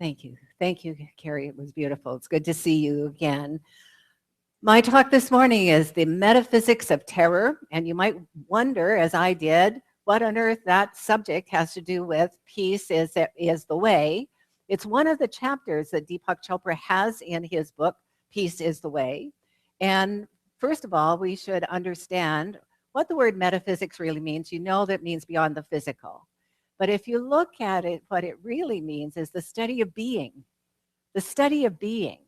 Thank you. Thank you, Carrie. It was beautiful. It's good to see you again. My talk this morning is the metaphysics of terror, and you might wonder, as I did, what on earth that subject has to do with peace is the way. It's one of the chapters that Deepak Chopra has in his book, Peace is the Way. And first of all, we should understand what the word metaphysics really means. You know that means beyond the physical. But if you look at it, what it really means is the study of being, the study of being.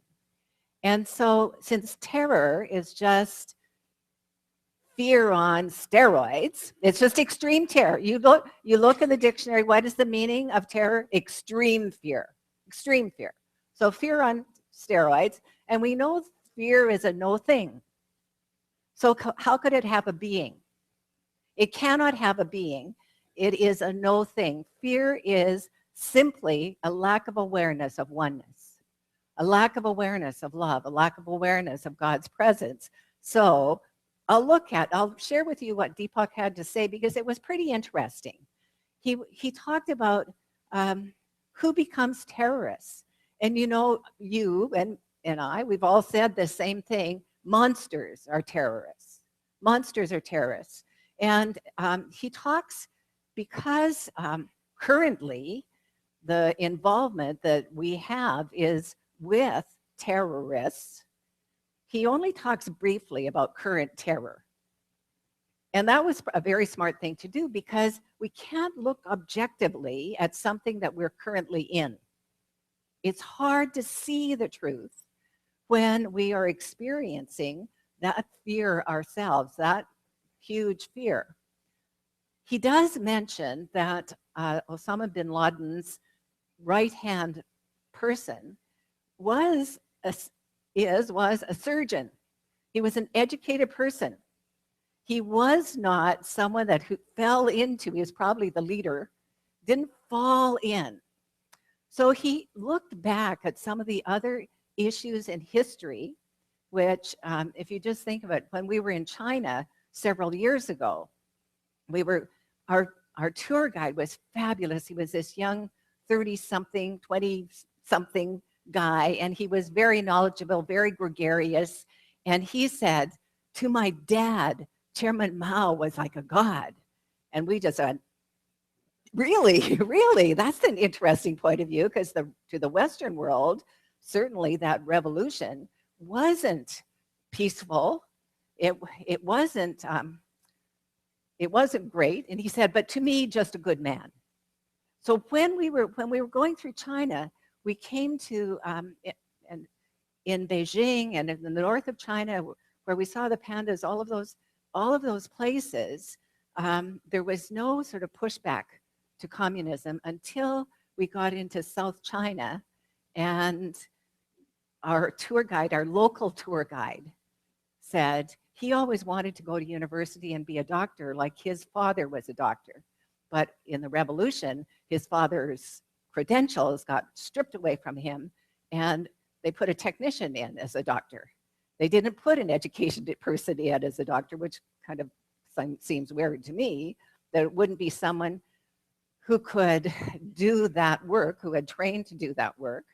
And so since terror is just fear on steroids, it's just extreme terror. You look in the dictionary, what is the meaning of terror? Extreme fear, extreme fear. So fear on steroids, and we know fear is a no thing. So how could it have a being? It cannot have a being. It is a no thing. Fear is simply a lack of awareness of oneness, a lack of awareness of love, a lack of awareness of God's presence. So I'll share with you what Deepak had to say because it was pretty interesting. He talked about who becomes terrorists. And you know, you and I, we've all said the same thing. Monsters are terrorists. Monsters are terrorists. And he talks because currently the involvement that we have is with terrorists. He only talks briefly about current terror. And that was a very smart thing to do because we can't look objectively at something that we're currently in. It's hard to see the truth when we are experiencing that fear ourselves, that huge fear. He does mention that Osama bin Laden's right-hand person was a surgeon. He was an educated person. He was not someone that fell into, he was probably the leader, didn't fall in. So he looked back at some of the other issues in history, which if you just think of it, when we were in China several years ago, our tour guide was fabulous. He was this young 30-something, 20-something guy, and he was very knowledgeable, very gregarious. And he said, to my dad, Chairman Mao was like a god. And we just went, really, really? That's an interesting point of view, because to the Western world, certainly that revolution wasn't peaceful. It wasn't great. And he said, but to me, just a good man. So when we were going through China, we came to in Beijing and in the north of China, where we saw the pandas, all of those places, there was no sort of pushback to communism until we got into South China, and our tour guide, our local tour guide, said he always wanted to go to university and be a doctor like his father was a doctor. But in the revolution, his father's credentials got stripped away from him, and they put a technician in as a doctor. They didn't put an educated person in as a doctor, which kind of seems weird to me, that it wouldn't be someone who could do that work, who had trained to do that work.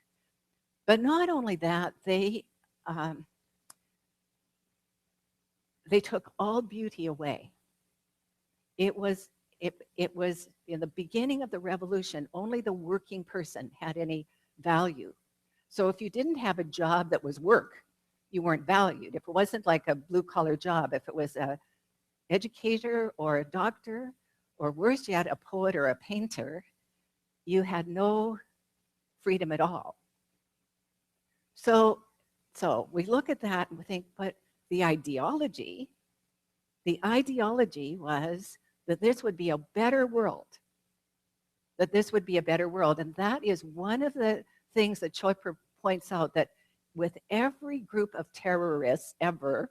But not only that, they took all beauty away. It was in the beginning of the revolution, only the working person had any value. So if you didn't have a job that was work, you weren't valued. If it wasn't like a blue-collar job, if it was an educator or a doctor, or worse yet, a poet or a painter, you had no freedom at all. So we look at that and we think, but the ideology was that this would be a better world, that this would be a better world. And that is one of the things that Chopra points out, that with every group of terrorists ever,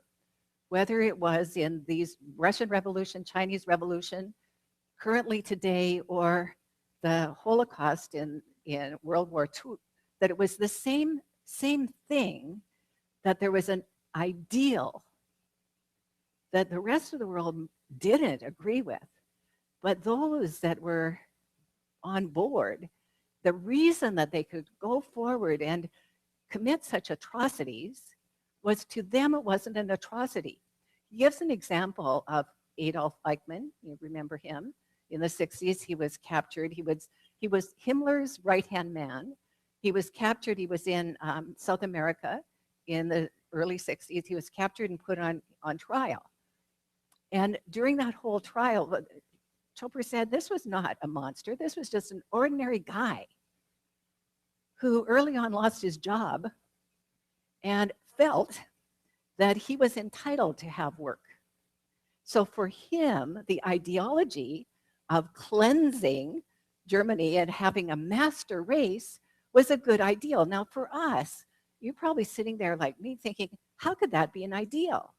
whether it was in these Russian Revolution, Chinese Revolution, currently today, or the Holocaust in World War II, that it was the same thing, that there was an ideal that the rest of the world didn't agree with. But those that were on board, the reason that they could go forward and commit such atrocities was, to them, it wasn't an atrocity. He gives an example of Adolf Eichmann. You remember him. In the 60s, he was captured. He was Himmler's right-hand man. He was captured. He was in South America in the early 60s. He was captured and put on trial. And during that whole trial, Chopra said this was not a monster. This was just an ordinary guy who early on lost his job and felt that he was entitled to have work. So for him, the ideology of cleansing Germany and having a master race was a good ideal. Now for us, you're probably sitting there like me thinking, how could that be an ideal?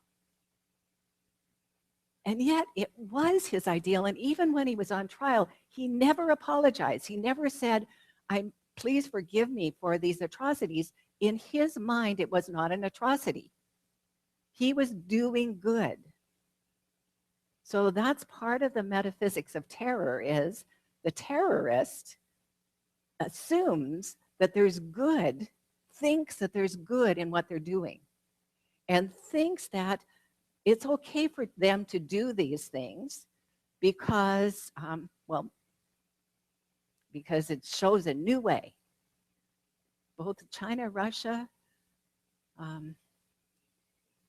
And yet it was his ideal. And even when he was on trial, he never apologized. He never said, please forgive me for these atrocities. In his mind, it was not an atrocity. He was doing good. So that's part of the metaphysics of terror, is the terrorist assumes that there's good, thinks that there's good in what they're doing, and thinks that it's okay for them to do these things because, because it shows a new way. Both China, Russia,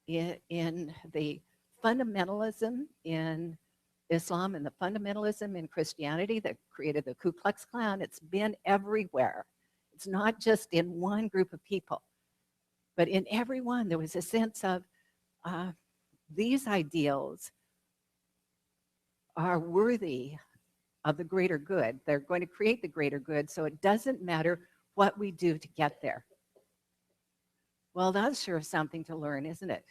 in the fundamentalism in Islam and the fundamentalism in Christianity that created the Ku Klux Klan, it's been everywhere. It's not just in one group of people, but in everyone there was a sense of these ideals are worthy of the greater good. They're going to create the greater good, so it doesn't matter what we do to get there. Well, that's sure something to learn, isn't it?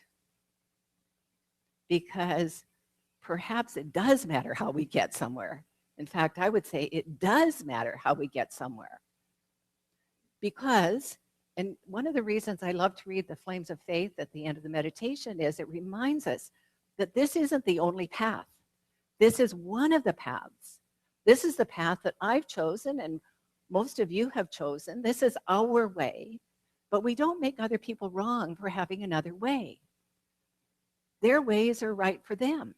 Because perhaps it does matter how we get somewhere. In fact, I would say it does matter how we get somewhere. Because, and one of the reasons I love to read the Flames of Faith at the end of the meditation is it reminds us that this isn't the only path. This is one of the paths. This is the path that I've chosen and most of you have chosen. This is our way, but we don't make other people wrong for having another way. Their ways are right for them.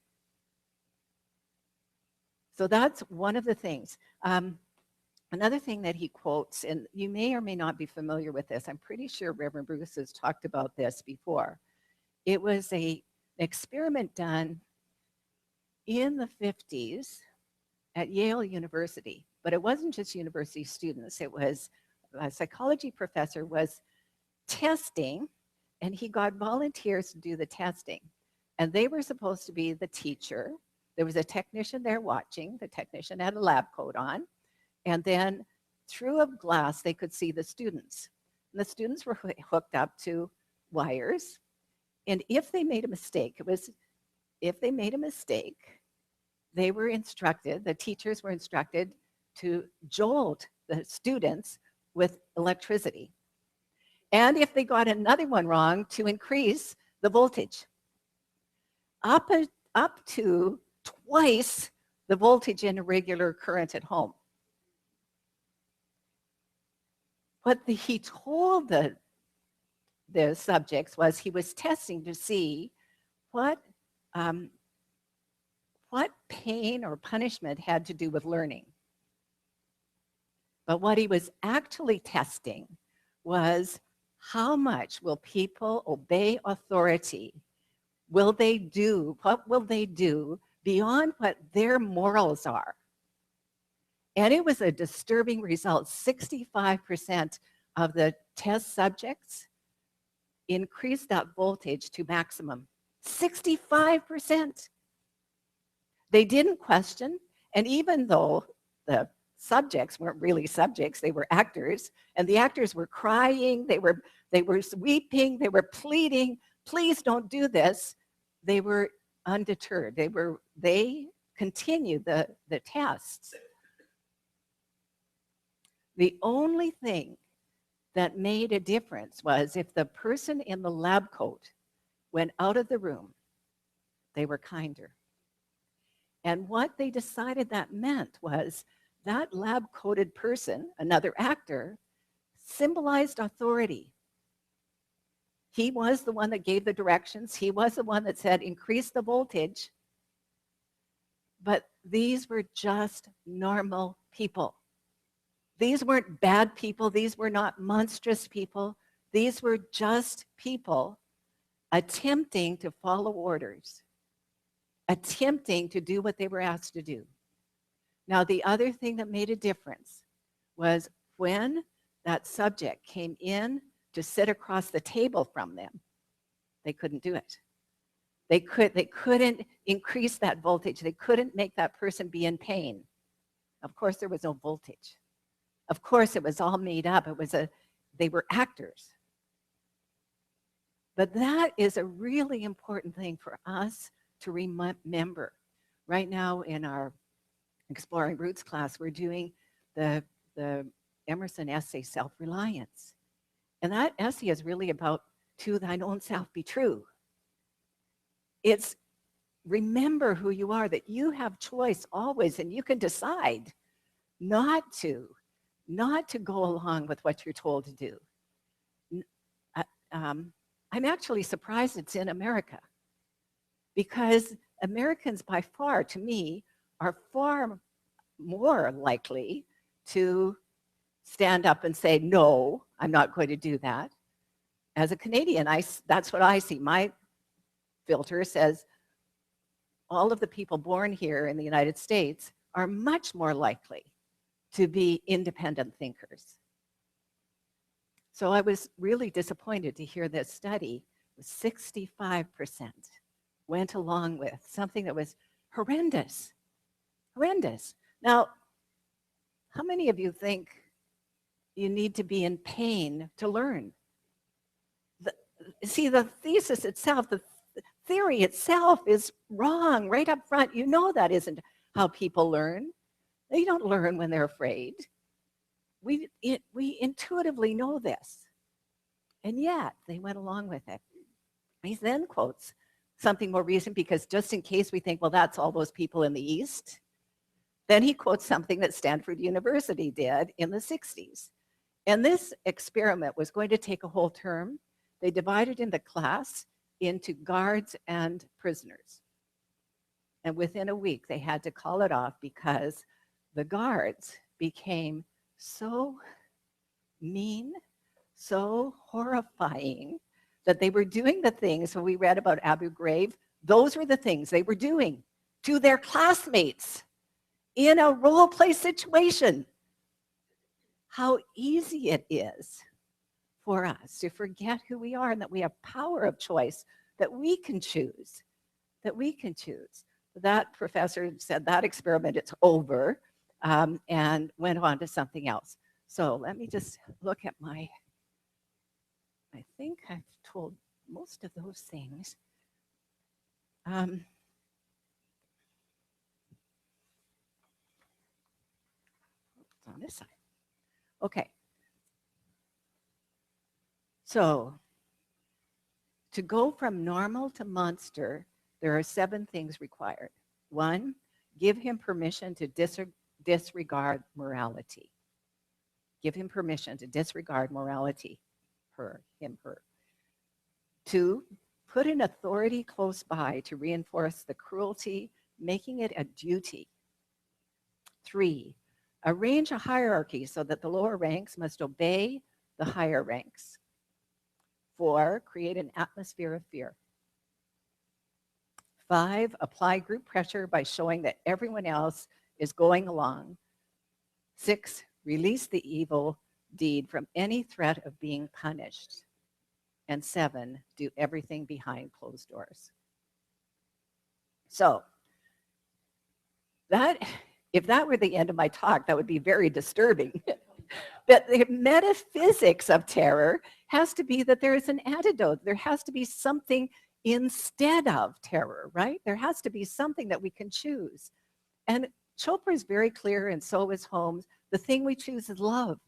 So that's one of the things. Another thing that he quotes, and you may or may not be familiar with this, I'm pretty sure Reverend Bruce has talked about this before. It was an experiment done in the 50s at Yale University, but it wasn't just university students. It was a psychology professor was testing, and he got volunteers to do the testing. And they were supposed to be the teacher. There was a technician there watching. The technician had a lab coat on. And then through a glass, they could see the students. And the students were hooked up to wires. And if they made a mistake, they were instructed, the teachers were instructed to jolt the students with electricity. And if they got another one wrong, to increase the voltage up to twice the voltage in a regular current at home. What he told the subjects was he was testing to see what pain or punishment had to do with learning. But what he was actually testing was how much will people obey authority? What will they do beyond what their morals are? And it was a disturbing result. 65% of the test subjects increased that voltage to maximum. 65%. They didn't question, and even though the subjects weren't really subjects, they were actors, and the actors were crying, they were weeping, they were pleading, please don't do this. They were undeterred. They continued the tests. The only thing that made a difference was if the person in the lab coat went out of the room, they were kinder. And what they decided that meant was that lab-coated person, another actor, symbolized authority. He was the one that gave the directions. He was the one that said, increase the voltage. But these were just normal people. These weren't bad people. These were not monstrous people. These were just people attempting to follow orders, attempting to do what they were asked to do. Now, the other thing that made a difference was when that subject came in to sit across the table from them, they couldn't do it. They couldn't increase that voltage. They couldn't make that person be in pain. Of course, there was no voltage. Of course, it was all made up. They were actors. But that is a really important thing for us to remember. Right now in our Exploring Roots class, we're doing the Emerson essay, Self-Reliance. And that essay is really about to thine own self be true. It's remember who you are, that you have choice always, and you can decide not to go along with what you're told to do. I'm actually surprised it's in America, because Americans by far, to me, are far more likely to stand up and say, no, I'm not going to do that. As a Canadian, that's what I see. My filter says all of the people born here in the United States are much more likely to be independent thinkers. So I was really disappointed to hear this study, 65% went along with something that was horrendous. Horrendous. Now, how many of you think you need to be in pain to learn? See, the thesis itself, the theory itself is wrong right up front. You know that isn't how people learn. They don't learn when they're afraid. We intuitively know this. And yet, they went along with it. He then quotes something more recent, because just in case we think, well, that's all those people in the East, then he quotes something that Stanford University did in the 60s. And this experiment was going to take a whole term. They divided in the class into guards and prisoners. And within a week, they had to call it off because the guards became so mean, so horrifying, that they were doing the things, when we read about Abu Ghraib, those were the things they were doing to their classmates in a role play situation. How easy it is for us to forget who we are and that we have power of choice, that we can choose, That professor said that experiment, it's over, and went on to something else. So let me just look at I think I've told most of those things. On this side. Okay. So to go from normal to monster, there are 7 things required. 1, give him permission to disregard morality. Give him permission to disregard morality. Him, her. 2, put an authority close by to reinforce the cruelty, making it a duty. 3, arrange a hierarchy so that the lower ranks must obey the higher ranks. 4, create an atmosphere of fear. 5, apply group pressure by showing that everyone else is going along. 6, release the evil deed from any threat of being punished. And 7, do everything behind closed doors. So if that were the end of my talk, that would be very disturbing. But the metaphysics of terror has to be that there is an antidote. There has to be something instead of terror, right? There has to be something that we can choose. And Chopra is very clear, and so is Holmes. The thing we choose is love.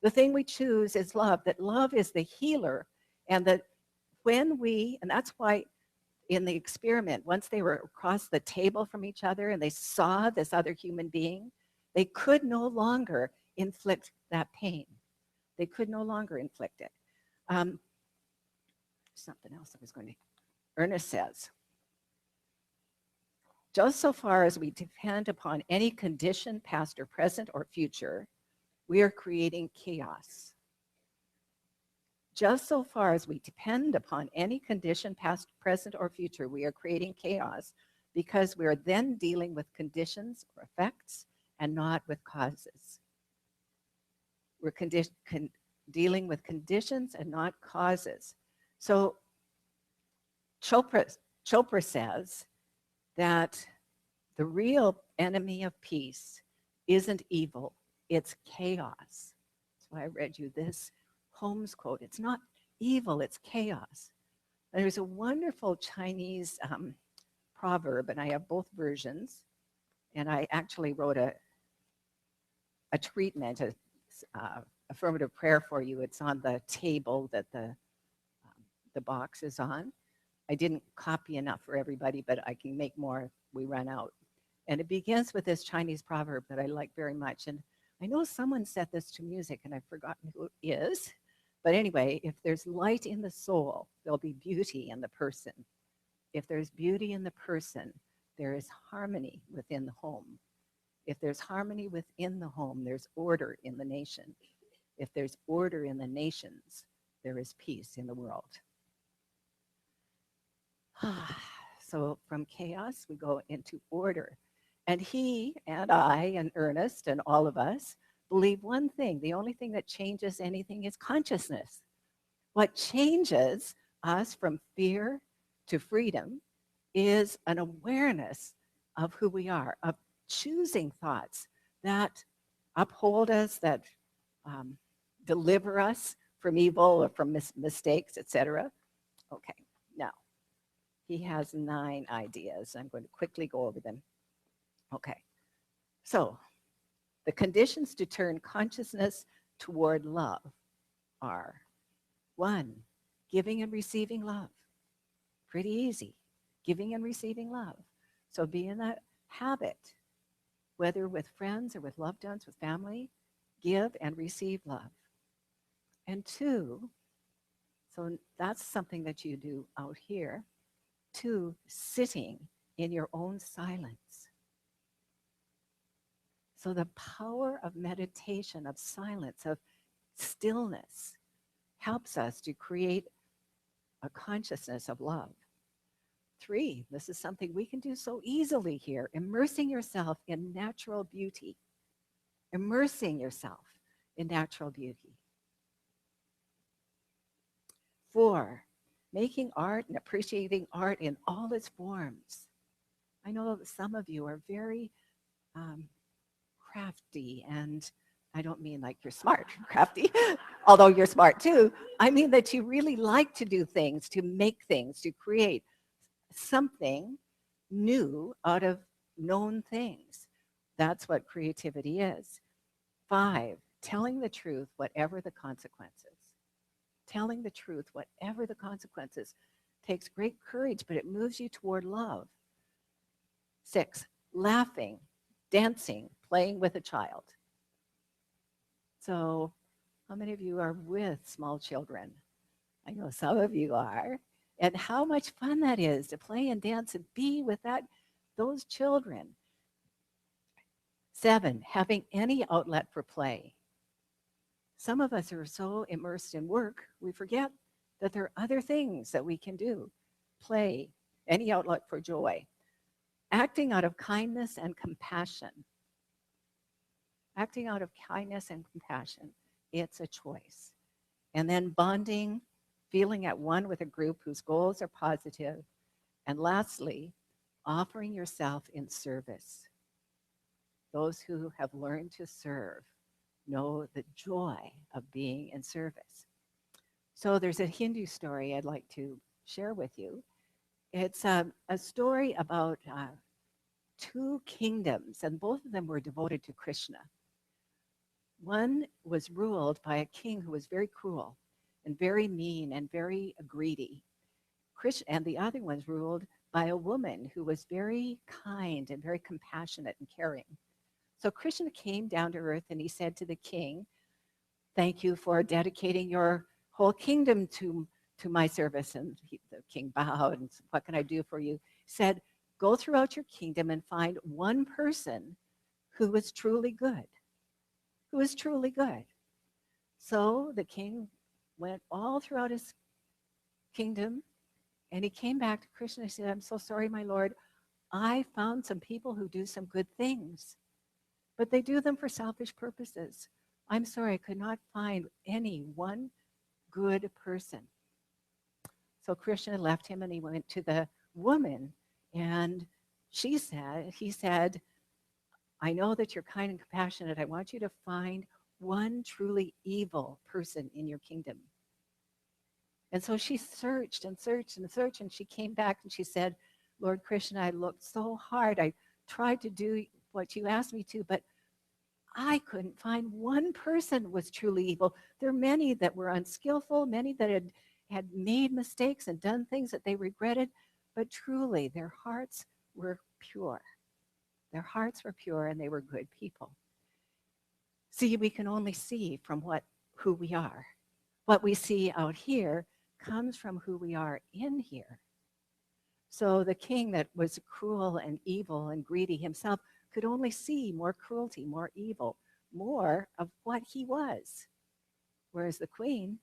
The thing we choose is love, that love is the healer. And that when and that's why in the experiment, once they were across the table from each other and they saw this other human being, They could no longer inflict that pain. They could no longer inflict it. Um, something else I was going to. Ernest says, just so far as we depend upon any condition, past or present or future, we are creating chaos. Just so far as we depend upon any condition, past, present, or future, we are creating chaos because we are then dealing with conditions or effects and not with causes. We're dealing with conditions and not causes. So Chopra says that the real enemy of peace isn't evil, it's chaos. That's why I read you this Holmes quote. It's not evil, it's chaos. And there's a wonderful Chinese proverb, and I have both versions, and I actually wrote a treatment, a affirmative prayer for you. It's on the table that the box is on. I didn't copy enough for everybody, but I can make more if we run out. And it begins with this Chinese proverb that I like very much. And I know someone set this to music, and I've forgotten who it is. But anyway, if there's light in the soul, there'll be beauty in the person. If there's beauty in the person, there is harmony within the home. If there's harmony within the home, there's order in the nation. If there's order in the nations, there is peace in the world. So from chaos, we go into order. And he and I and Ernest and all of us believe one thing. The only thing that changes anything is consciousness. What changes us from fear to freedom is an awareness of who we are, of choosing thoughts that uphold us, that deliver us from evil or from mistakes, etc. Okay, now, he has 9 ideas. I'm going to quickly go over them. Okay, so the conditions to turn consciousness toward love are 1, giving and receiving love. Pretty easy, giving and receiving love. So be in that habit, whether with friends or with loved ones, with family, give and receive love. And 2, so that's something that you do out here. 2, sitting in your own silence. So the power of meditation, of silence, of stillness helps us to create a consciousness of love. 3, this is something we can do so easily here, immersing yourself in natural beauty. Immersing yourself in natural beauty. 4, making art and appreciating art in all its forms. I know that some of you are very crafty, and I don't mean like you're smart, crafty, although you're smart too. I mean that you really like to do things, to make things, to create something new out of known things. That's what creativity is. 5, telling the truth, whatever the consequences. Telling the truth, whatever the consequences, takes great courage, but it moves you toward love. 6, laughing, dancing, playing with a child. So how many of you are with small children? I know some of you are. And how much fun that is to play and dance and be with those children. 7, having any outlet for play. Some of us are so immersed in work, we forget that there are other things that we can do. Play, any outlet for joy. Acting out of kindness and compassion. Acting out of kindness and compassion, it's a choice. And then bonding, feeling at one with a group whose goals are positive. And lastly, offering yourself in service. Those who have learned to serve know the joy of being in service. So there's a Hindu story I'd like to share with you. It's a story about 2 kingdoms, and both of them were devoted to Krishna. One was ruled by a king who was very cruel and very mean and very greedy. And the other was ruled by a woman who was very kind and very compassionate and caring. So Krishna came down to earth and he said to the king, thank you for dedicating your whole kingdom to my service. And the king bowed and said, what can I do for you? He said, go throughout your kingdom and find one person who is truly good, who is truly good. So the king went all throughout his kingdom and he came back to Krishna and said, I'm so sorry, my Lord. I found some people who do some good things, but they do them for selfish purposes. I'm sorry, I could not find any one good person. So Krishna left him and he went to the woman and he said, I know that you're kind and compassionate. I want you to find one truly evil person in your kingdom. And so she searched and searched and searched, and she came back and she said, Lord Krishna, I looked so hard. I tried to do what you asked me to, but I couldn't find one person was truly evil. There are many that were unskillful, many that had made mistakes and done things that they regretted, but truly their hearts were pure. Their hearts were pure and they were good people. See, we can only see from who we are. What we see out here comes from who we are in here. So the king that was cruel and evil and greedy himself could only see more cruelty, more evil, more of what he was. Whereas the queen,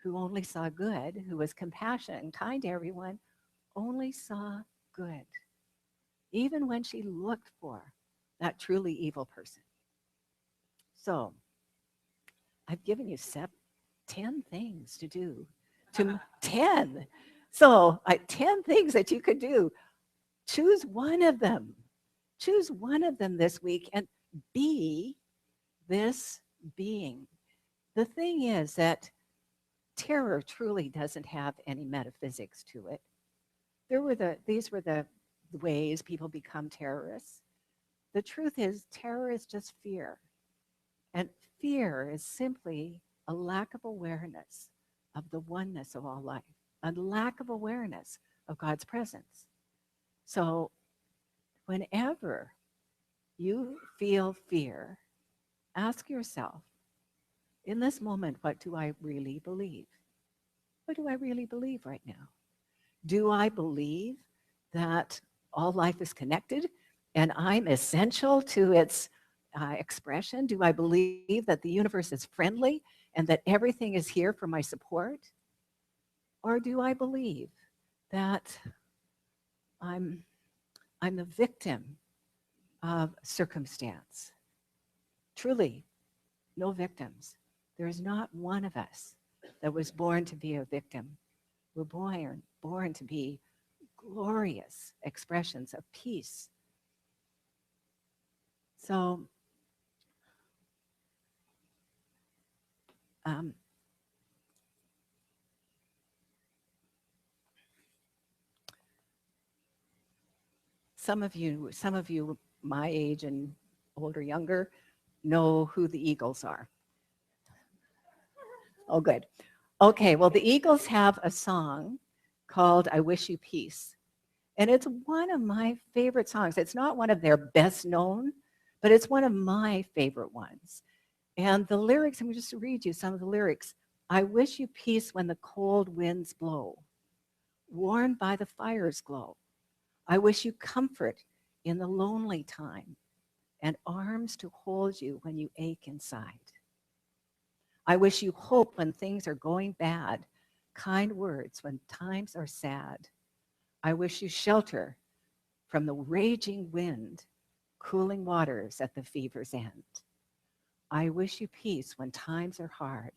who only saw good, who was compassionate and kind to everyone, only saw good, even when she looked for that truly evil person. So I've given you 10 things to do. 10. So 10 things that you could do. Choose one of them. Choose one of them this week and be this being. The thing is that terror truly doesn't have any metaphysics to it. These were the ways people become terrorists. The truth is, terror is just fear. And fear is simply a lack of awareness of the oneness of all life, a lack of awareness of God's presence. So whenever you feel fear, ask yourself, in this moment, what do I really believe? What do I really believe right now? Do I believe that all life is connected and I'm essential to its expression? Do I believe that the universe is friendly and that everything is here for my support? Or do I believe that I'm the victim of circumstance? Truly, no victims. There is not one of us that was born to be a victim. We're born to be glorious expressions of peace. So some of you my age and older, younger, know who the Eagles are. Oh, good. Okay, well, the Eagles have a song called I Wish You Peace. And it's one of my favorite songs. It's not one of their best known, but it's one of my favorite ones. And the lyrics, I'm just to read you some of the lyrics. I wish you peace when the cold winds blow, warmed by the fire's glow. I wish you comfort in the lonely time and arms to hold you when you ache inside. I wish you hope when things are going bad, kind words when times are sad. I wish you shelter from the raging wind, cooling waters at the fever's end. I wish you peace when times are hard,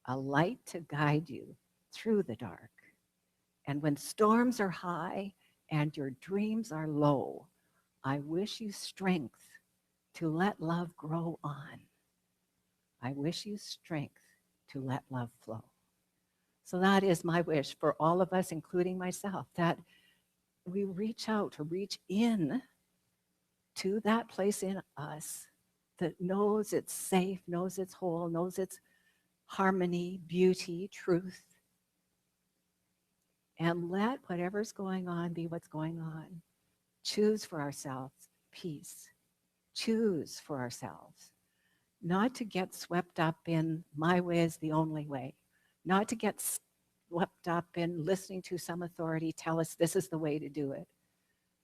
a light to guide you through the dark. And when storms are high and your dreams are low, I wish you strength to let love grow on. I wish you strength to let love flow. So that is my wish for all of us, including myself, that we reach out, to reach in to that place in us that knows it's safe, knows it's whole, knows it's harmony, beauty, truth, and let whatever's going on be what's going on. Choose for ourselves peace. choose for ourselves, not to get swept up in my way is the only way, not to get swept up in listening to some authority tell us this is the way to do it,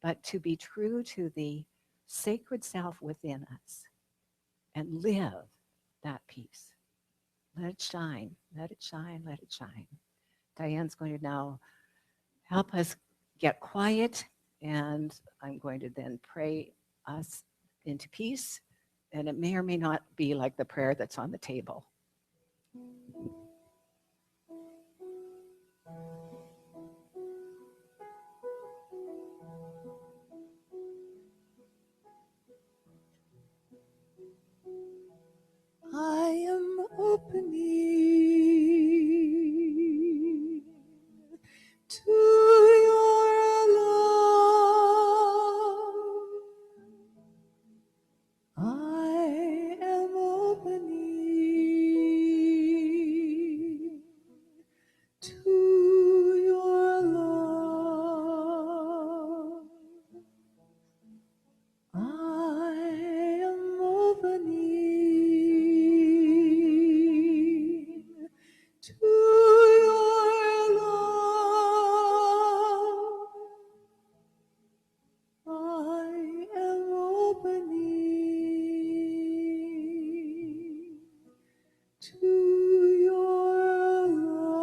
but to be true to the sacred self within us and live that peace. Let it shine, let it shine, let it shine. Diane's going to now help us get quiet, and I'm going to then pray us into peace. And it may or may not be like the prayer that's on the table. I am opening to your love. I am opening to your love. I am opening to your love. I am opening to your love.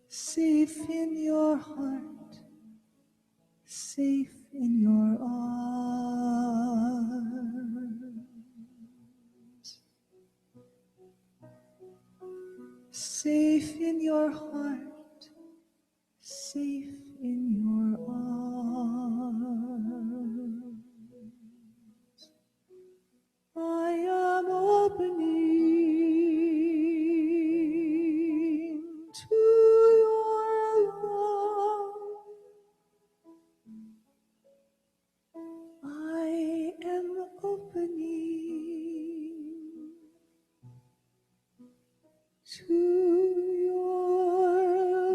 Safe in your heart, safe in your arms, safe in your heart, safe in your arms. I am opening to your love. I am opening to your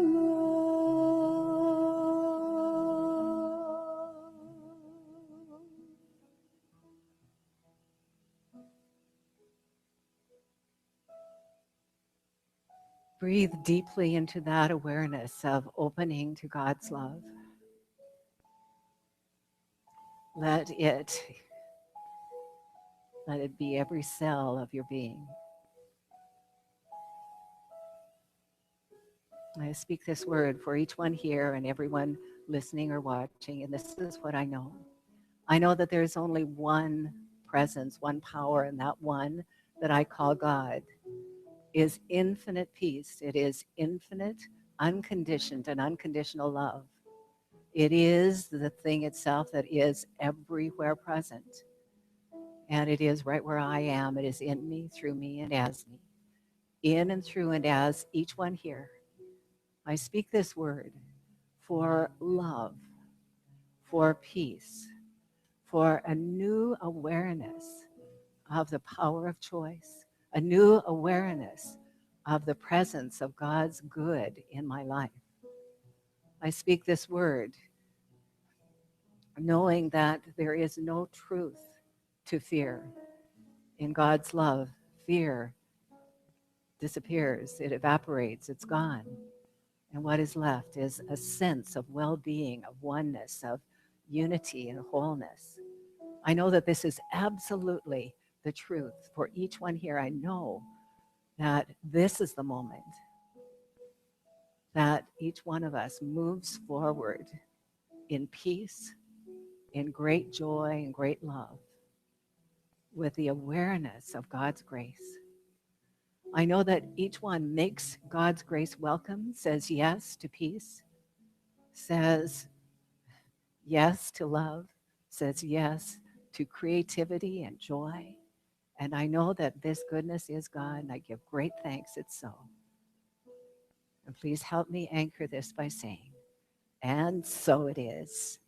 love. Breathe deeply into that awareness of opening to God's love. Let it be every cell of your being. I speak this word for each one here and everyone listening or watching, and this is what I know. I know that there's only one presence, one power, and that one that I call God is infinite peace. It is infinite, unconditioned, and unconditional love. It is the thing itself that is everywhere present. And it is right where I am. It is in me, through me, and as me. In and through and as each one here. I speak this word for love, for peace, for a new awareness of the power of choice, a new awareness of the presence of God's good in my life. I speak this word knowing that there is no truth to fear. In God's love, fear disappears, it evaporates, it's gone. And what is left is a sense of well-being, of oneness, of unity and wholeness. I know that this is absolutely the truth for each one here. I know that this is the moment that each one of us moves forward in peace, in great joy and great love, with the awareness of God's grace. I know that each one makes God's grace welcome, says yes to peace, says yes to love, says yes to creativity and joy. And I know that this goodness is God, and I give great thanks it's so. And please help me anchor this by saying, and so it is.